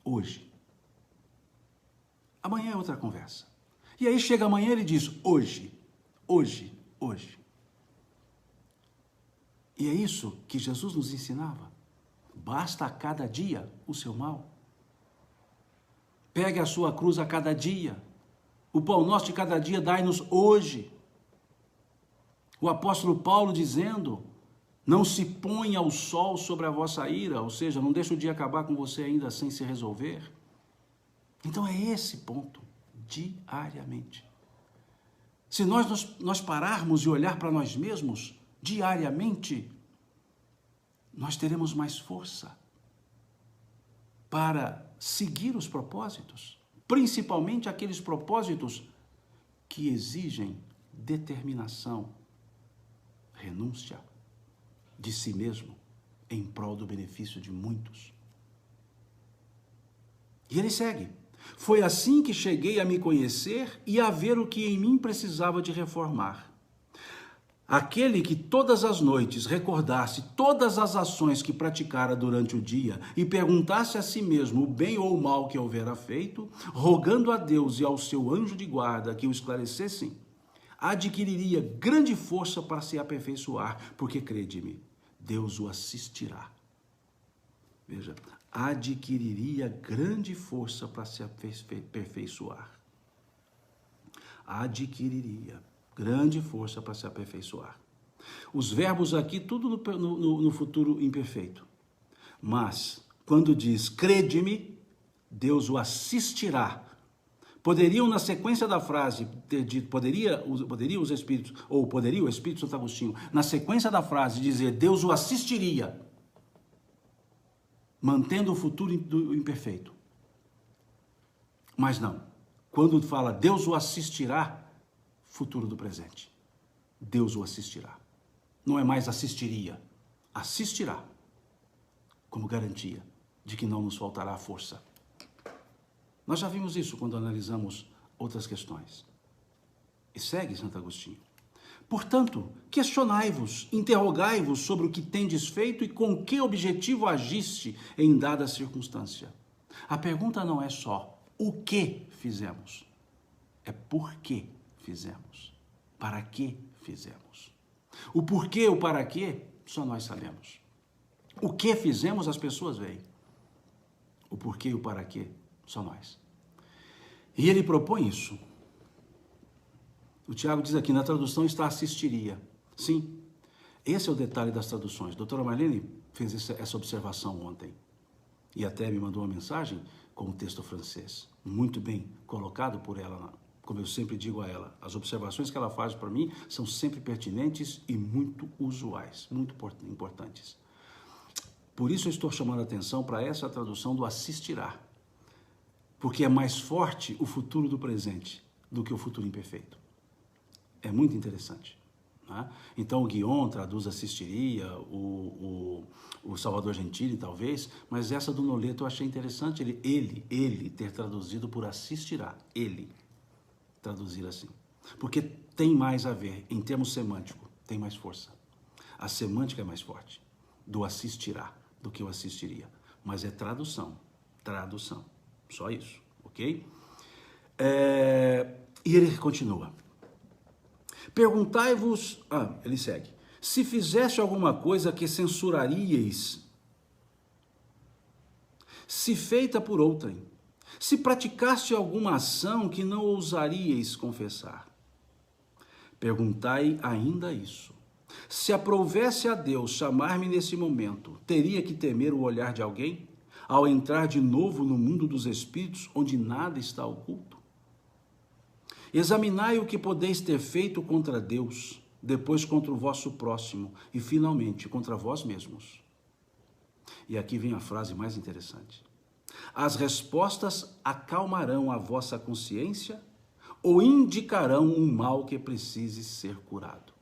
Hoje. Amanhã é outra conversa. E aí chega amanhã e ele diz, hoje. E é isso que Jesus nos ensinava. Basta a cada dia o seu mal. Pegue a sua cruz a cada dia. O pão nosso de cada dia dai-nos hoje. O apóstolo Paulo dizendo, não se ponha o sol sobre a vossa ira, ou seja, não deixe o dia acabar com você ainda sem se resolver. Então é esse ponto, diariamente. Se nós pararmos e olhar para nós mesmos diariamente, nós teremos mais força para seguir os propósitos, principalmente aqueles propósitos que exigem determinação, renúncia de si mesmo em prol do benefício de muitos. E ele segue. Foi assim que cheguei a me conhecer e a ver o que em mim precisava de reformar. Aquele que todas as noites recordasse todas as ações que praticara durante o dia e perguntasse a si mesmo o bem ou o mal que houvera feito, rogando a Deus e ao seu anjo de guarda que o esclarecessem, adquiriria grande força para se aperfeiçoar, porque, crede-me, Deus o assistirá. Veja, adquiriria grande força para se aperfeiçoar. Adquiriria grande força para se aperfeiçoar. Os verbos aqui, tudo no futuro imperfeito. Mas, quando diz, crede-me, Deus o assistirá. Poderiam, na sequência da frase, ter dito, poderia os Espíritos, ou poderia o Espírito Santo Agostinho, na sequência da frase, dizer, Deus o assistiria, mantendo o futuro imperfeito. Mas não. Quando fala, Deus o assistirá, futuro do presente. Deus o assistirá. Não é mais assistiria, assistirá, como garantia de que não nos faltará força. Nós já vimos isso quando analisamos outras questões. E segue Santo Agostinho. Portanto, questionai-vos, interrogai-vos sobre o que tendes feito e com que objetivo agiste em dada circunstância. A pergunta não é só o que fizemos, é por que fizemos, para que fizemos. O porquê, o para quê, só nós sabemos. O que fizemos, as pessoas veem. O porquê e o para quê, só nós. E ele propõe isso. O Tiago diz aqui, na tradução está assistiria. Sim, esse é o detalhe das traduções. A doutora Marlene fez essa observação ontem. E até me mandou uma mensagem com o texto francês. Muito bem colocado por ela, como eu sempre digo a ela. As observações que ela faz para mim são sempre pertinentes e muito usuais, muito importantes. Por isso eu estou chamando a atenção para essa tradução do assistirá. Porque é mais forte o futuro do presente do que o futuro imperfeito. É muito interessante. né? Então o Guion traduz assistiria, o Salvador Gentili talvez, mas essa do Noleto eu achei interessante ele ter traduzido por assistirá, ele traduzir assim. Porque tem mais a ver, em termos semânticos, tem mais força. A semântica é mais forte do assistirá do que o assistiria. Mas é tradução, só isso, ok? E ele continua. Perguntai-vos, ele segue, se fizesse alguma coisa que censuraríeis, se feita por outrem, se praticaste alguma ação que não ousaríeis confessar. Perguntai ainda isso. Se aprovesse a Deus chamar-me nesse momento, teria que temer o olhar de alguém, ao entrar de novo no mundo dos espíritos, onde nada está oculto? Examinai o que podeis ter feito contra Deus, depois contra o vosso próximo e, finalmente, contra vós mesmos. E aqui vem a frase mais interessante. As respostas acalmarão a vossa consciência ou indicarão um mal que precise ser curado.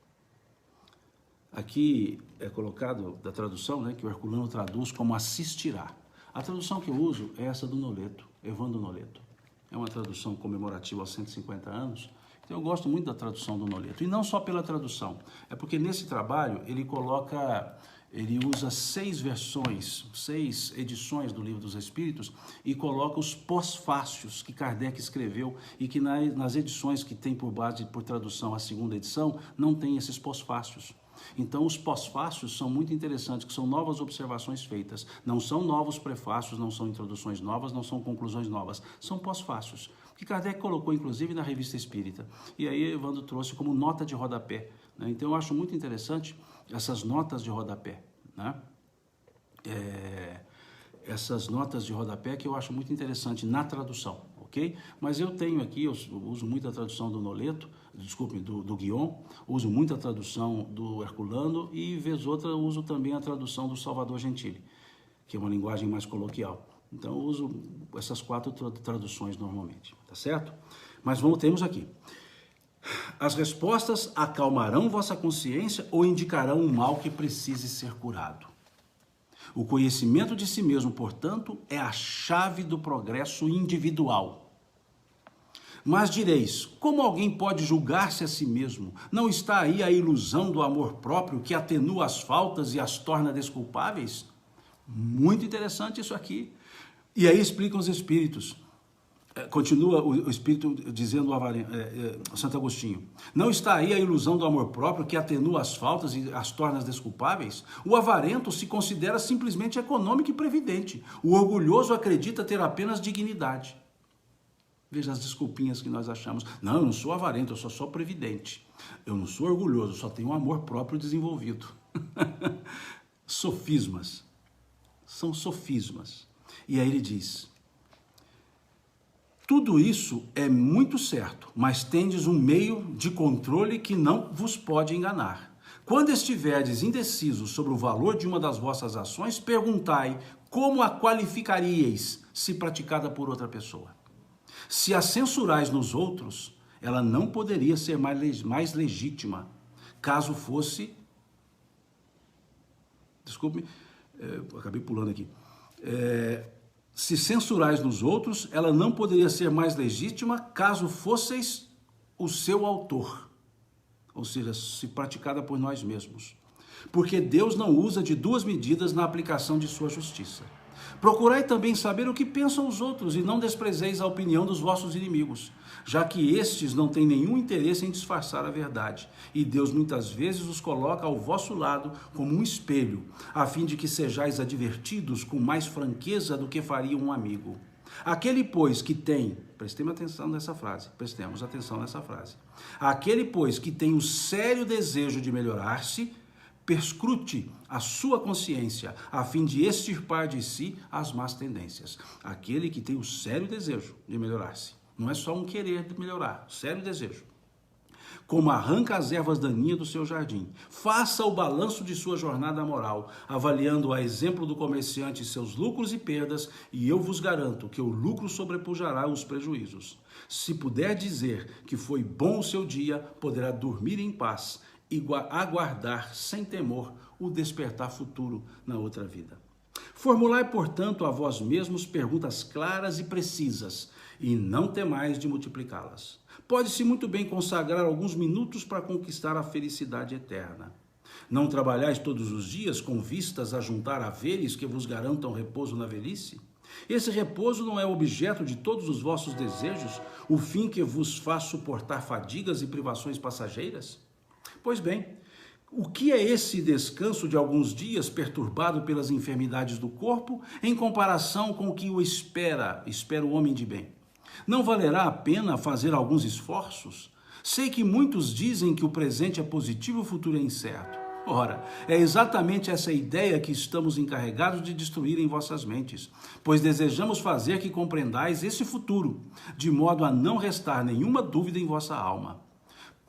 Aqui é colocado da tradução, né, que o Herculano traduz como assistirá. A tradução que eu uso é essa do Noleto, Evandro Noleto. É uma tradução comemorativa aos 150 anos. Então eu gosto muito da tradução do Noleto. E não só pela tradução, é porque nesse trabalho ele usa 6 versões, 6 edições do Livro dos Espíritos e coloca os pós-fácios que Kardec escreveu e que nas edições que tem por base, por tradução, a segunda edição, não tem esses pós-fácios. Então, os pós-fácios são muito interessantes, que são novas observações feitas. Não são novos prefácios, não são introduções novas, não são conclusões novas. São pós-fácios, que Kardec colocou, inclusive, na Revista Espírita. E aí, Evandro trouxe como nota de rodapé, né? Então, eu acho muito interessante essas notas de rodapé, né? Essas notas de rodapé que eu acho muito interessante na tradução, ok? Mas eu tenho aqui, eu uso muito a tradução do Noleto, do Guion, uso muito a tradução do Herculano e, vez outra, uso também a tradução do Salvador Gentili, que é uma linguagem mais coloquial. Então, eu uso essas 4 traduções normalmente, tá certo? Mas temos aqui. As respostas acalmarão vossa consciência ou indicarão um mal que precise ser curado. O conhecimento de si mesmo, portanto, é a chave do progresso individual. Mas direis, como alguém pode julgar-se a si mesmo? Não está aí a ilusão do amor próprio que atenua as faltas e as torna desculpáveis? Muito interessante isso aqui. E aí explicam os espíritos. Continua o espírito dizendo Santo Agostinho. Não está aí a ilusão do amor próprio que atenua as faltas e as torna desculpáveis? O avarento se considera simplesmente econômico e previdente. O orgulhoso acredita ter apenas dignidade. Veja as desculpinhas que nós achamos. Não, eu não sou avarento, eu sou só previdente. Eu não sou orgulhoso, eu só tenho um amor próprio desenvolvido. Sofismas. São sofismas. E aí ele diz... Tudo isso é muito certo, mas tendes um meio de controle que não vos pode enganar. Quando estiverdes indecisos sobre o valor de uma das vossas ações, perguntai como a qualificaríeis se praticada por outra pessoa. Se a censurais nos outros, ela não poderia ser mais legítima, caso fosse... Desculpe-me, acabei pulando aqui. Se censurais nos outros, ela não poderia ser mais legítima caso fosseis o seu autor, ou seja, se praticada por nós mesmos. Porque Deus não usa de 2 medidas na aplicação de sua justiça. Procurai também saber o que pensam os outros e não desprezeis a opinião dos vossos inimigos, já que estes não têm nenhum interesse em disfarçar a verdade, e Deus muitas vezes os coloca ao vosso lado como um espelho, a fim de que sejais advertidos com mais franqueza do que faria um amigo. Aquele, pois, que tem... Prestemos atenção nessa frase. Aquele, pois, que tem o sério desejo de melhorar-se, perscrute a sua consciência, a fim de extirpar de si as más tendências. Aquele que tem o sério desejo de melhorar-se. Não é só um querer de melhorar, sério desejo. Como arranca as ervas daninhas do seu jardim. Faça o balanço de sua jornada moral, avaliando a exemplo do comerciante seus lucros e perdas, e eu vos garanto que o lucro sobrepujará os prejuízos. Se puder dizer que foi bom o seu dia, poderá dormir em paz, e aguardar sem temor o despertar futuro na outra vida. Formulai, portanto, a vós mesmos perguntas claras e precisas, e não temais de multiplicá-las. Pode-se muito bem consagrar alguns minutos para conquistar a felicidade eterna. Não trabalhais todos os dias com vistas a juntar haveres que vos garantam repouso na velhice? Esse repouso não é objeto de todos os vossos desejos, o fim que vos faz suportar fadigas e privações passageiras? Pois bem, o que é esse descanso de alguns dias perturbado pelas enfermidades do corpo em comparação com o que o espera o homem de bem? Não valerá a pena fazer alguns esforços? Sei que muitos dizem que o presente é positivo e o futuro é incerto. Ora, é exatamente essa ideia que estamos encarregados de destruir em vossas mentes, pois desejamos fazer que compreendais esse futuro, de modo a não restar nenhuma dúvida em vossa alma.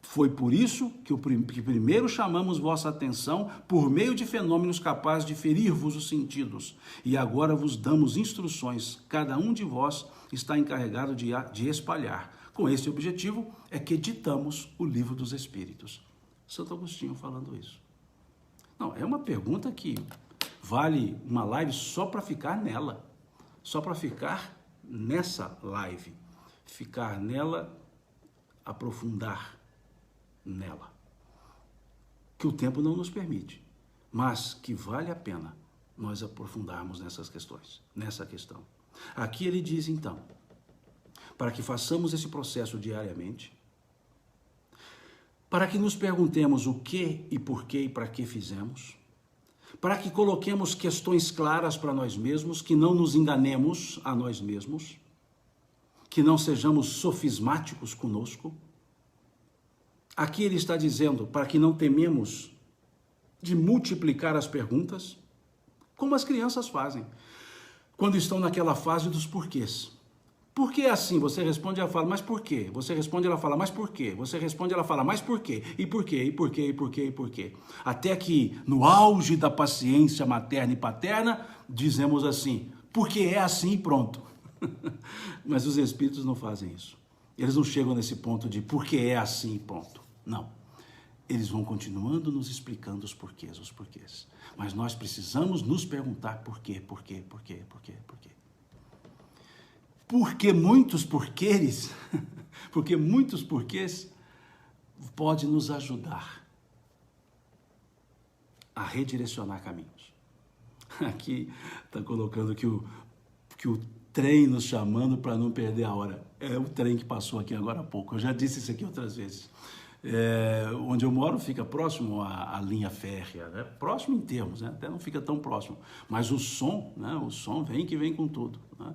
Foi por isso que primeiro chamamos vossa atenção por meio de fenômenos capazes de ferir-vos os sentidos, e agora vos damos instruções, cada um de vós está encarregado de espalhar. Com esse objetivo é que editamos o Livro dos Espíritos. Santo Agostinho falando isso. Não, é uma pergunta que vale uma live só para ficar nela, só para ficar nessa live, ficar nela, aprofundar nela, que o tempo não nos permite, mas que vale a pena nós aprofundarmos nessa questão. Aqui ele diz então, para que façamos esse processo diariamente, para que nos perguntemos o que e por que e para que fizemos, para que coloquemos questões claras para nós mesmos, que não nos enganemos a nós mesmos, que não sejamos sofismáticos conosco. Aqui ele está dizendo para que não tememos de multiplicar as perguntas, como as crianças fazem, quando estão naquela fase dos porquês. Por que é assim? Você responde, ela fala, mas por quê? Você responde, ela fala, mas por quê? Você responde, ela fala, mas por quê? E por quê? E por quê? E por quê? E por quê? Até que, no auge da paciência materna e paterna, dizemos assim, porque é assim e pronto. Mas os espíritos não fazem isso. Eles não chegam nesse ponto de porque é assim e ponto. Não. Eles vão continuando nos explicando os porquês. Mas nós precisamos nos perguntar por quê. Porque muitos porquês pode nos ajudar a redirecionar caminhos. Aqui está colocando que o trem nos chamando para não perder a hora. É o trem que passou aqui agora há pouco. Eu já disse isso aqui outras vezes. Onde eu moro fica próximo à linha férrea, né? Próximo em termos, né? Até não fica tão próximo. Mas o som, né? O som vem com tudo, né?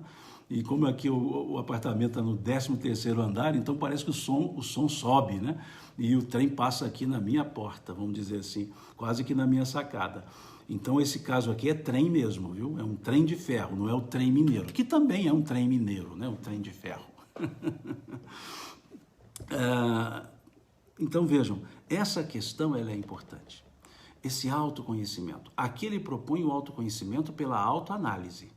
E como aqui o apartamento está no 13º andar, então parece que o som sobe, né? E o trem passa aqui na minha porta, vamos dizer assim, quase que na minha sacada. Então esse caso aqui é trem mesmo, viu? É um trem de ferro, não é o trem mineiro, que também é um trem mineiro, né? Um trem de ferro. Então vejam, essa questão ela é importante. Esse autoconhecimento. Aqui ele propõe o autoconhecimento pela autoanálise,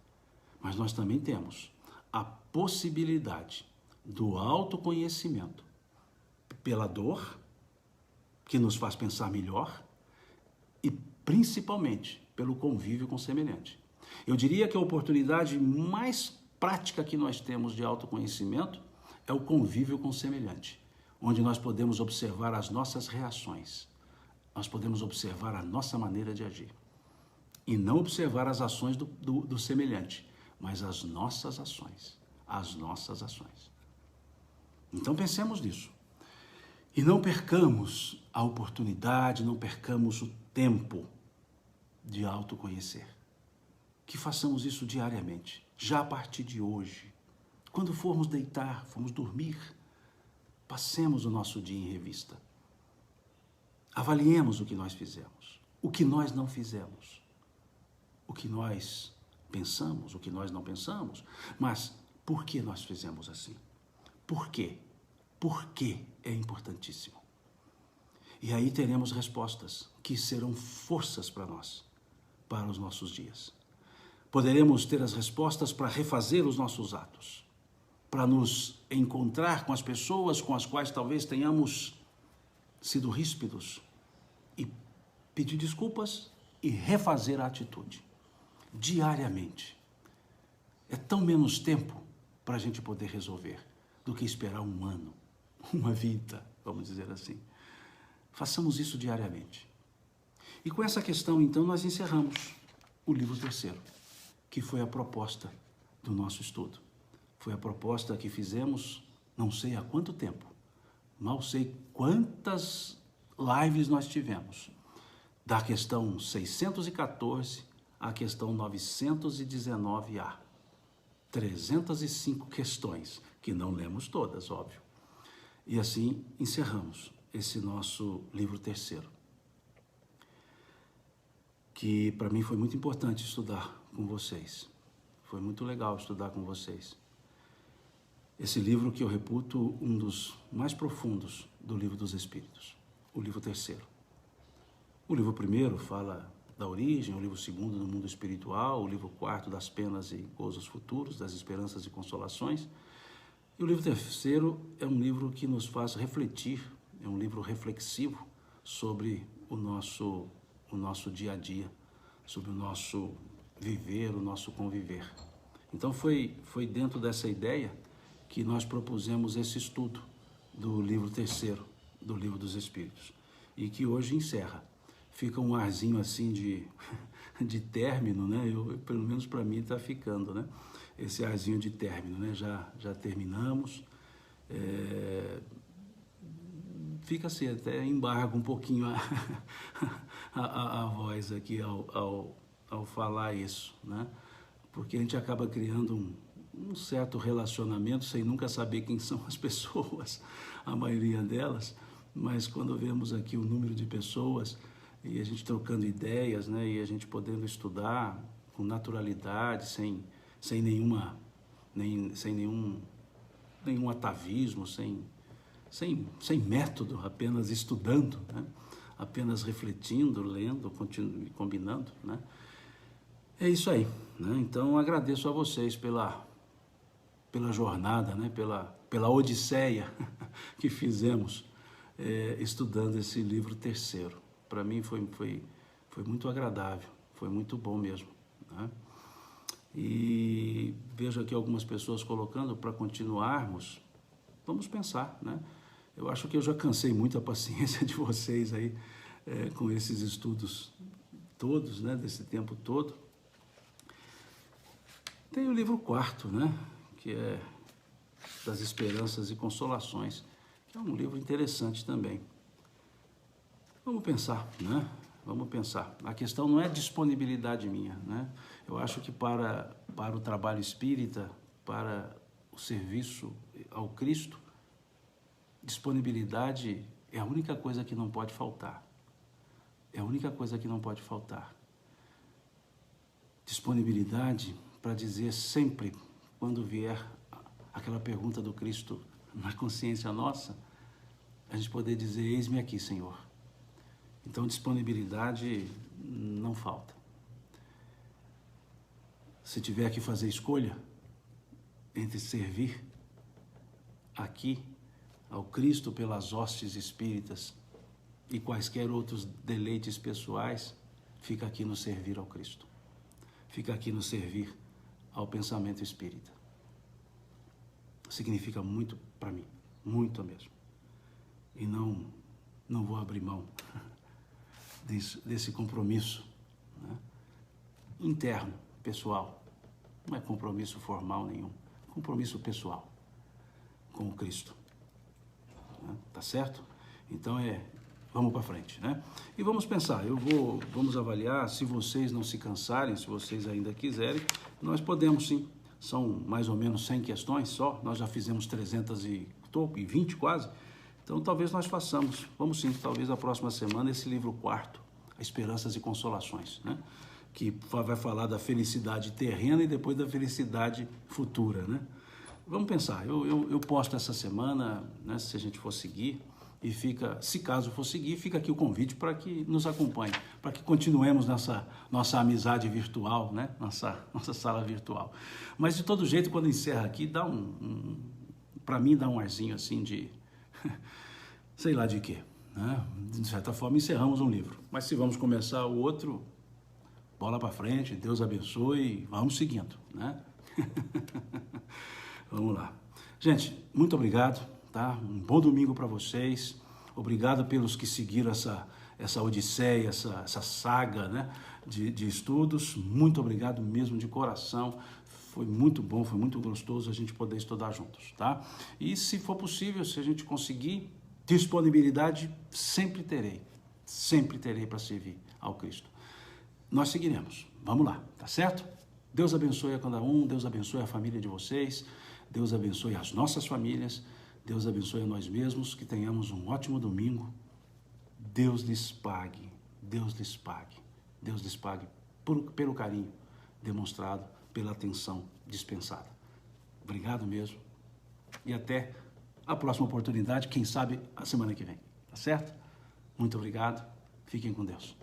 mas nós também temos a possibilidade do autoconhecimento pela dor, que nos faz pensar melhor, e principalmente pelo convívio com o semelhante. Eu diria que a oportunidade mais prática que nós temos de autoconhecimento é o convívio com o semelhante, onde nós podemos observar as nossas reações, nós podemos observar a nossa maneira de agir, e não observar as ações do semelhante, mas as nossas ações. Então pensemos nisso. E não percamos a oportunidade, não percamos o tempo de autoconhecer. Que façamos isso diariamente, já a partir de hoje. Quando formos deitar, formos dormir, passemos o nosso dia em revista. Avaliemos o que nós fizemos, o que nós não fizemos, o que nós pensamos, o que nós não pensamos, mas por que nós fizemos assim? Por quê? Por que é importantíssimo. E aí teremos respostas que serão forças para nós, para os nossos dias. Poderemos ter as respostas para refazer os nossos atos, para nos encontrar com as pessoas com as quais talvez tenhamos sido ríspidos, pedir desculpas e refazer a atitude, diariamente. É tão menos tempo para a gente poder resolver do que esperar um ano, uma vida, vamos dizer assim. Façamos isso diariamente. E com essa questão, então, nós encerramos o livro terceiro, que foi a proposta do nosso estudo. Foi a proposta que fizemos, não sei há quanto tempo, mal sei quantas lives nós tivemos, da questão 614 à questão 919A. 305 questões, que não lemos todas, óbvio. E assim encerramos esse nosso livro terceiro, que para mim foi muito importante estudar com vocês. Foi muito legal estudar com vocês. Esse livro que eu reputo um dos mais profundos do Livro dos Espíritos, o livro terceiro. O livro primeiro fala da origem, o livro segundo do mundo espiritual, o livro quarto das penas e gozos futuros, das esperanças e consolações. E o livro terceiro é um livro que nos faz refletir, é um livro reflexivo sobre o nosso dia a dia, sobre o nosso viver, o nosso conviver. Então foi dentro dessa ideia que nós propusemos esse estudo do livro terceiro, do Livro dos Espíritos, e que hoje encerra. Fica um arzinho assim de término, né? Pelo menos para mim está ficando, né? Esse arzinho de término, né? Já terminamos. Fica assim, até embarga um pouquinho a voz aqui ao falar isso, né? Porque a gente acaba criando um certo relacionamento sem nunca saber quem são as pessoas, a maioria delas, mas quando vemos aqui o número de pessoas e a gente trocando ideias, né, e a gente podendo estudar com naturalidade, sem nenhum atavismo, sem método, apenas estudando, né, apenas refletindo, lendo, combinando, né. É isso aí, né? Então agradeço a vocês pela jornada, né, pela odisseia que fizemos estudando esse livro terceiro. Para mim foi muito agradável, foi muito bom mesmo, né? E vejo aqui algumas pessoas colocando para continuarmos, vamos pensar, né? Eu acho que eu já cansei muito a paciência de vocês aí com esses estudos todos, né, desse tempo todo. Tem o livro quarto, né, que é das Esperanças e Consolações, que é um livro interessante também. Vamos pensar, né? Vamos pensar. A questão não é disponibilidade minha, né? Eu acho que para o trabalho espírita, para o serviço ao Cristo, disponibilidade é a única coisa que não pode faltar. É a única coisa que não pode faltar. Disponibilidade para dizer sempre, quando vier aquela pergunta do Cristo na consciência nossa, a gente poder dizer, eis-me aqui, Senhor. Então, disponibilidade não falta. Se tiver que fazer escolha entre servir aqui ao Cristo pelas hostes espíritas e quaisquer outros deleites pessoais, fica aqui no servir ao Cristo. Fica aqui no servir ao pensamento espírita. Significa muito para mim, muito mesmo. E não vou abrir mão desse compromisso, né, interno, pessoal. Não é compromisso formal nenhum, compromisso pessoal com o Cristo, né? Tá certo? Então vamos para frente, né? E vamos pensar, vamos avaliar, se vocês não se cansarem, se vocês ainda quiserem, nós podemos sim, são mais ou menos 100 questões só, nós já fizemos 320 quase, então talvez nós façamos, vamos sim, talvez a próxima semana, esse livro quarto, Esperanças e Consolações, né? Que vai falar da felicidade terrena e depois da felicidade futura, né? Vamos pensar, eu posto essa semana, né, se a gente for seguir, e se caso for seguir, fica aqui o convite para que nos acompanhe, para que continuemos nessa nossa amizade virtual, né? Nossa sala virtual. Mas de todo jeito, quando encerra aqui, para mim dá um arzinho assim de, sei lá de quê, né? De certa forma, encerramos um livro. Mas se vamos começar o outro, bola para frente, Deus abençoe, vamos seguindo, né? Vamos lá. Gente, muito obrigado, tá? Um bom domingo para vocês. Obrigado pelos que seguiram essa odisseia, essa saga, né, de estudos. Muito obrigado mesmo de coração. Foi muito bom, foi muito gostoso a gente poder estudar juntos, tá? E se for possível, se a gente conseguir, disponibilidade sempre terei para servir ao Cristo. Nós seguiremos, vamos lá, tá certo? Deus abençoe a cada um, Deus abençoe a família de vocês, Deus abençoe as nossas famílias, Deus abençoe a nós mesmos, que tenhamos um ótimo domingo. Deus lhes pague, Deus lhes pague, Deus lhes pague pelo carinho demonstrado, pela atenção dispensada. Obrigado mesmo e até a próxima oportunidade, quem sabe a semana que vem, tá certo? Muito obrigado, fiquem com Deus.